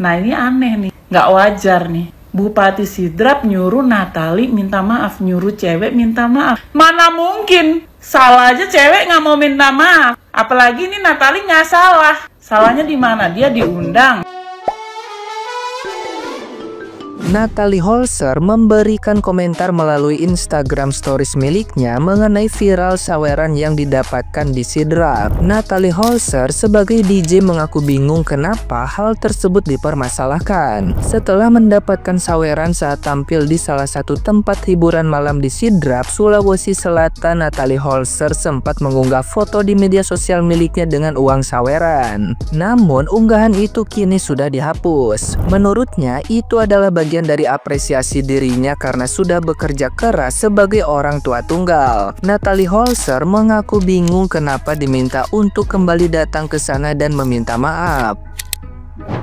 Nah ini aneh nih, nggak wajar nih. Bupati Sidrap nyuruh Natali minta maaf, nyuruh cewek minta maaf. Mana mungkin? Salah aja cewek nggak mau minta maaf. Apalagi ini Natali nggak salah. Salahnya di mana? Dia diundang. Natalie Holzer memberikan komentar melalui Instagram Stories miliknya mengenai viral saweran yang didapatkan di Sidrap. Natalie Holzer sebagai DJ mengaku bingung kenapa hal tersebut dipermasalahkan. Setelah mendapatkan saweran saat tampil di salah satu tempat hiburan malam di Sidrap, Sulawesi Selatan, Natalie Holzer sempat mengunggah foto di media sosial miliknya dengan uang saweran. Namun, unggahan itu kini sudah dihapus. Menurutnya, itu adalah bagian dari apresiasi dirinya karena sudah bekerja keras sebagai orang tua tunggal. Natalie Holzer mengaku bingung kenapa diminta untuk kembali datang ke sana dan meminta maaf.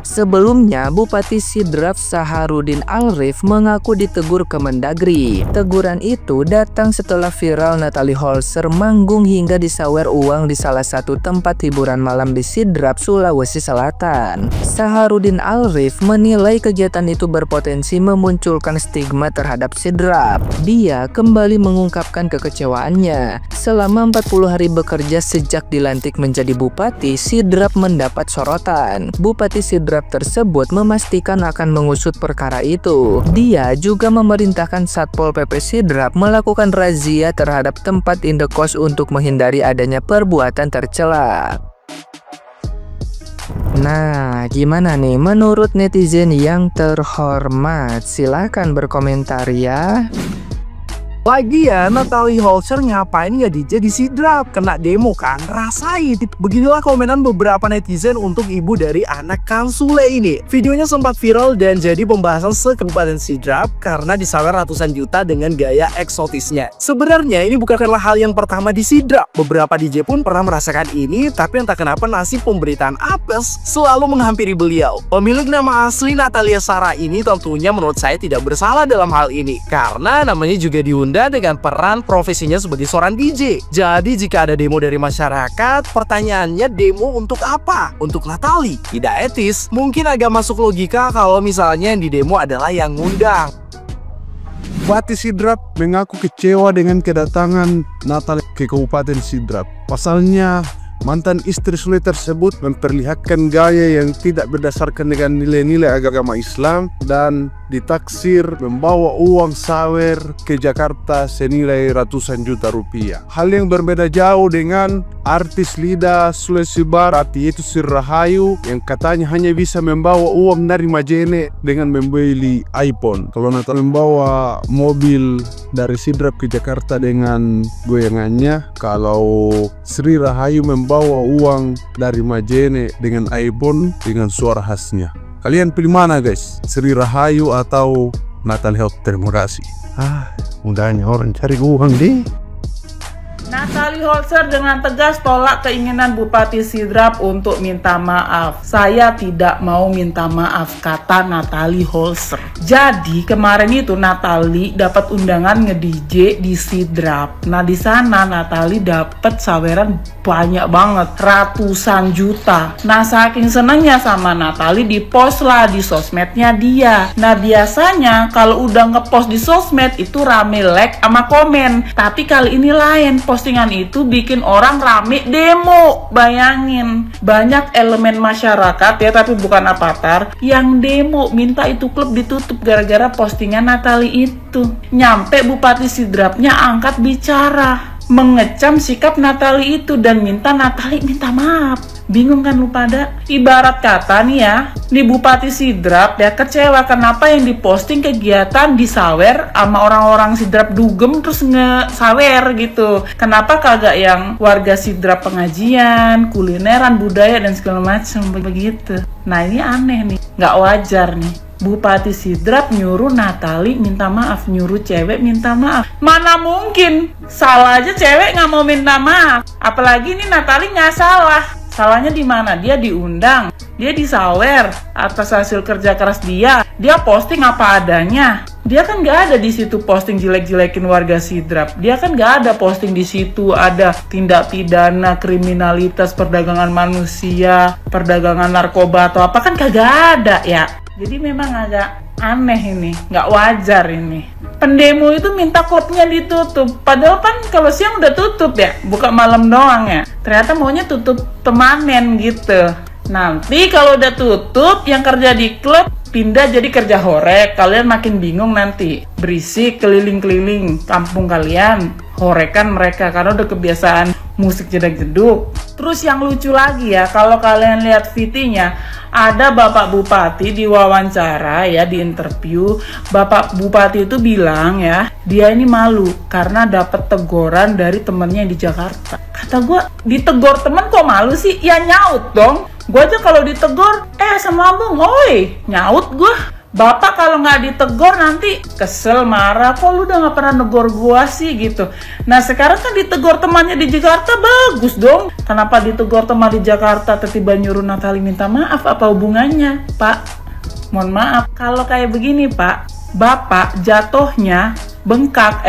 Sebelumnya, Bupati Sidrap Saharudin Alrif mengaku ditegur Kemendagri. Teguran itu datang setelah viral Natalie Holzer manggung hingga disawer uang di salah satu tempat hiburan malam di Sidrap, Sulawesi Selatan. Saharudin Alrif menilai kegiatan itu berpotensi memunculkan stigma terhadap Sidrap. Dia kembali mengungkapkan kekecewaannya. Selama 40 hari bekerja sejak dilantik menjadi bupati, Sidrap mendapat sorotan. Bupati Sidrap tersebut memastikan akan mengusut perkara itu. Dia juga memerintahkan Satpol PP Sidrap melakukan razia terhadap tempat indekos untuk menghindari adanya perbuatan tercela. Nah, gimana nih menurut netizen yang terhormat? Silahkan berkomentar ya. Lagian Natalie Holzer ngapain nggak DJ di Sidrap? Kena demo kan? Rasain. Beginilah komenan beberapa netizen untuk ibu dari anak Kang Sule ini. Videonya sempat viral dan jadi pembahasan se-Kabupaten Sidrap karena disawer ratusan juta dengan gaya eksotisnya. Sebenarnya ini bukanlah hal yang pertama di Sidrap. Beberapa DJ pun pernah merasakan ini, tapi entah kenapa nasib pemberitaan apes selalu menghampiri beliau. Pemilik nama asli Natalia Sarah ini tentunya menurut saya tidak bersalah dalam hal ini, karena namanya juga diundang dengan peran profesinya sebagai seorang DJ. Jadi jika ada demo dari masyarakat, pertanyaannya demo untuk apa? Untuk Natalie? Tidak etis. Mungkin agak masuk logika kalau misalnya yang di demo adalah yang ngundang. Bupati Sidrap mengaku kecewa dengan kedatangan Natalie ke Kabupaten Sidrap. Pasalnya, mantan istri Sule tersebut memperlihatkan gaya yang tidak berdasarkan dengan nilai-nilai agama Islam dan ditaksir membawa uang sawer ke Jakarta senilai ratusan juta rupiah. Hal yang berbeda jauh dengan artis lidah Sulawesi Barat yaitu Sri Rahayu yang katanya hanya bisa membawa uang dari Majene dengan membeli iPhone. Kalau Natalie membawa mobil dari Sidrap ke Jakarta dengan goyangannya, kalau Sri Rahayu membawa uang dari Majene dengan iPhone dengan suara khasnya. Kalian pilih mana guys? Sri Rahayu atau Natalie Holzer? Terima kasih. Mudahnya orang cari uang deh. Natalie Holzer dengan tegas tolak keinginan Bupati Sidrap untuk minta maaf. Saya tidak mau minta maaf, kata Natalie Holzer. Jadi kemarin itu Natalie dapat undangan nge-DJ di Sidrap. Nah di sana Natalie dapat saweran banyak banget, ratusan juta. Nah saking senangnya sama Natalie dipost lah di sosmednya dia. Nah biasanya kalau udah ngepost di sosmed itu rame like sama komen. Tapi kali ini lain, postingan itu bikin orang rame demo. Bayangin, banyak elemen masyarakat ya, tapi bukan avatar, yang demo minta itu klub ditutup gara-gara postingan Natalie itu. Nyampe Bupati Sidrapnya angkat bicara, mengecam sikap Natalie itu dan minta Natalie minta maaf. Bingung kan lu pada? Ibarat kata nih ya, di Bupati Sidrap dia kecewa kenapa yang diposting kegiatan disawer sama orang-orang Sidrap dugem terus nge-sawer gitu. Kenapa kagak yang warga Sidrap pengajian, kulineran, budaya dan segala macam begitu. Nah ini aneh nih, nggak wajar nih. Bupati Sidrap nyuruh Natalie minta maaf, nyuruh cewek minta maaf. Mana mungkin? Salah aja cewek nggak mau minta maaf. Apalagi ini Natalie nggak salah. Salahnya di mana? Dia diundang, dia disawer atas hasil kerja keras dia. Dia posting apa adanya. Dia kan nggak ada di situ posting jelek-jelekin warga Sidrap. Dia kan nggak ada posting di situ ada tindak pidana, kriminalitas, perdagangan manusia, perdagangan narkoba atau apa, kan kagak ada ya. Jadi memang agak aneh ini, nggak wajar ini. Pendemo itu minta klubnya ditutup, padahal kan kalau siang udah tutup ya, buka malam doang ya. Ternyata maunya tutup temanen gitu. Nanti kalau udah tutup, yang kerja di klub pindah jadi kerja horek. Kalian makin bingung nanti. Berisik keliling-keliling kampung kalian. Horekan mereka karena udah kebiasaan musik jedak-jeduk. Terus yang lucu lagi ya, kalau kalian lihat VT-nya, ada Bapak Bupati diwawancara ya, di interview. Bapak Bupati itu bilang ya, dia ini malu karena dapat teguran dari temennya di Jakarta. Kata gue, ditegor temen kok malu sih? Ya nyaut dong. Gue aja kalau ditegor, sama abang, oi, nyaut gue. Bapak kalau nggak ditegor nanti kesel, marah, kok lu udah nggak pernah negor gue sih gitu. Nah sekarang kan ditegor temannya di Jakarta, bagus dong. Kenapa ditegor teman di Jakarta tiba-tiba nyuruh Natali minta maaf? Apa hubungannya, Pak? Mohon maaf, kalau kayak begini Pak, Bapak jatuhnya bengkak,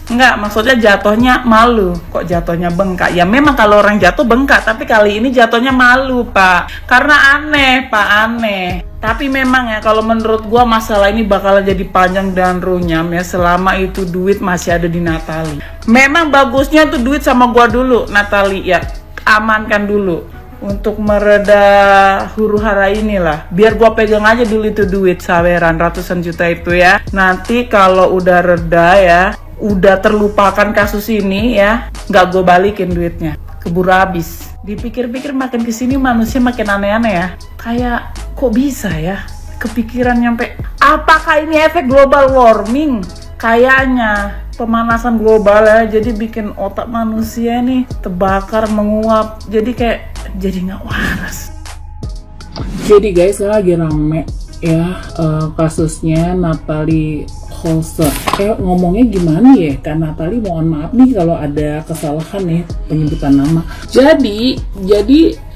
enggak, maksudnya jatuhnya malu. Kok jatuhnya bengkak? Ya memang kalau orang jatuh bengkak, tapi kali ini jatuhnya malu Pak. Karena aneh Pak, aneh. Tapi memang ya, kalau menurut gua masalah ini bakalan jadi panjang dan runyam ya, selama itu duit masih ada di Natali. Memang bagusnya tuh duit sama gua dulu, Natali ya, amankan dulu untuk mereda huru hara inilah. Biar gua pegang aja dulu itu duit saweran ratusan juta itu ya. Nanti kalau udah reda ya, udah terlupakan kasus ini ya, nggak gue balikin duitnya, keburu habis. Dipikir-pikir makin kesini manusia makin aneh-aneh ya. Kayak kok bisa ya kepikiran nyampe, apakah ini efek global warming? Kayaknya pemanasan global ya, jadi bikin otak manusia nih terbakar, menguap, jadi kayak jadi nggak waras. Jadi guys, lagi rame ya kasusnya Natali Holzer. Ngomongnya gimana ya Kak Natali, mohon maaf nih kalau ada kesalahan nih penyebutan nama. Jadi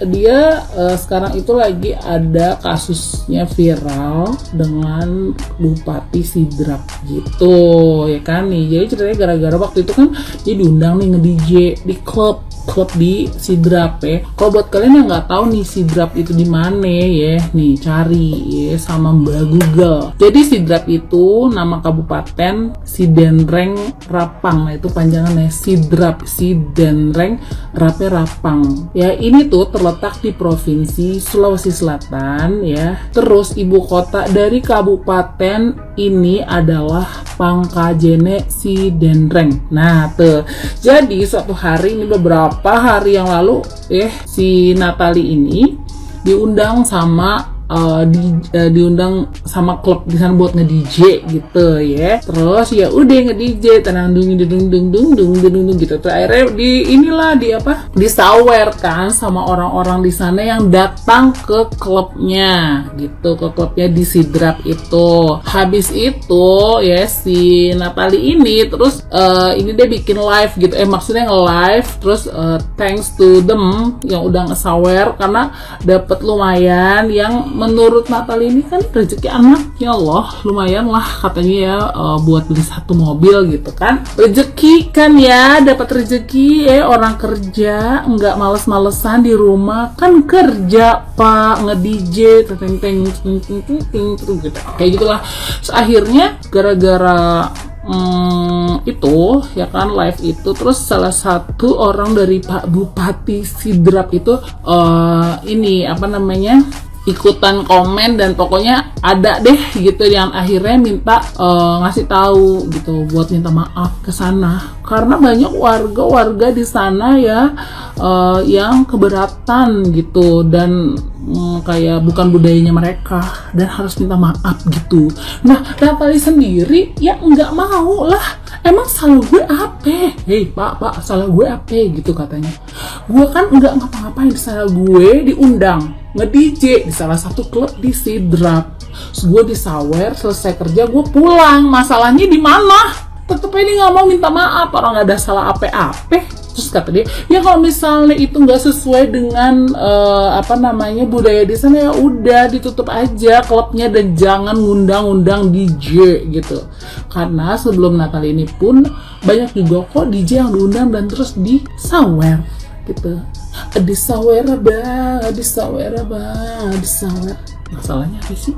dia sekarang itu lagi ada kasusnya viral dengan Bupati Sidrap gitu ya kan nih. Jadi ceritanya gara-gara waktu itu kan dia diundang nih nge-DJ di klub di Sidrap ya. Kalau buat kalian yang nggak tahu nih Sidrap itu di mana ya, nih cari ya sama Mbak Google. Jadi Sidrap itu nama kabupaten Sidenreng Rapang. Nah itu panjangannya Sidrap, Sidenreng Rapang. Ya ini tuh terletak di provinsi Sulawesi Selatan ya. Terus ibu kota dari kabupaten ini adalah Pangkajene Sidenreng. Nah tuh. Jadi suatu hari ini beberapa hari yang lalu si Natali ini diundang sama diundang sama klub di sana buat nge-DJ gitu ya. Terus ya udah nge-DJ tenang dung gitu. Terus akhirnya disawer kan sama orang-orang di sana yang datang ke klubnya gitu, ke klubnya di Sidrap itu. Habis itu ya si Natali ini terus ini dia bikin live gitu, maksudnya nge-live terus thanks to them yang udah nge-sawer karena dapat lumayan, yang menurut Natali ini kan rezeki anaknya Allah, lumayan lah katanya ya buat beli satu mobil gitu kan. Rezeki kan ya, dapat rezeki orang kerja nggak males-malesan di rumah kan, kerja Pak, nge-DJ gitu kayak gitulah. Terus akhirnya gara-gara itu ya kan live itu, terus salah satu orang dari Pak Bupati Sidrap itu ini apa namanya ikutan komen dan pokoknya ada deh gitu yang akhirnya minta ngasih tahu gitu buat minta maaf ke sana karena banyak warga di sana ya yang keberatan gitu dan kayak bukan budayanya mereka dan harus minta maaf gitu. Nah Natali sendiri ya nggak mau lah, emang salah gue apa? Hei pak salah gue apa gitu katanya. Gue kan nggak ngapa-ngapain, salah gue diundang nge-DJ di salah satu klub di Sidrap. Terus gue disawer, selesai kerja gue pulang. Masalahnya di mana? Tetep aja nggak mau minta maaf, orang nggak ada salah apa-apa. Terus Terus kata dia, ya kalau misalnya itu nggak sesuai dengan budaya di sana, ya udah ditutup aja klubnya dan jangan ngundang-undang DJ gitu. Karena sebelum Natal ini pun banyak juga kok DJ yang diundang dan terus disawer gitu. Disawer. Masalahnya apa sih?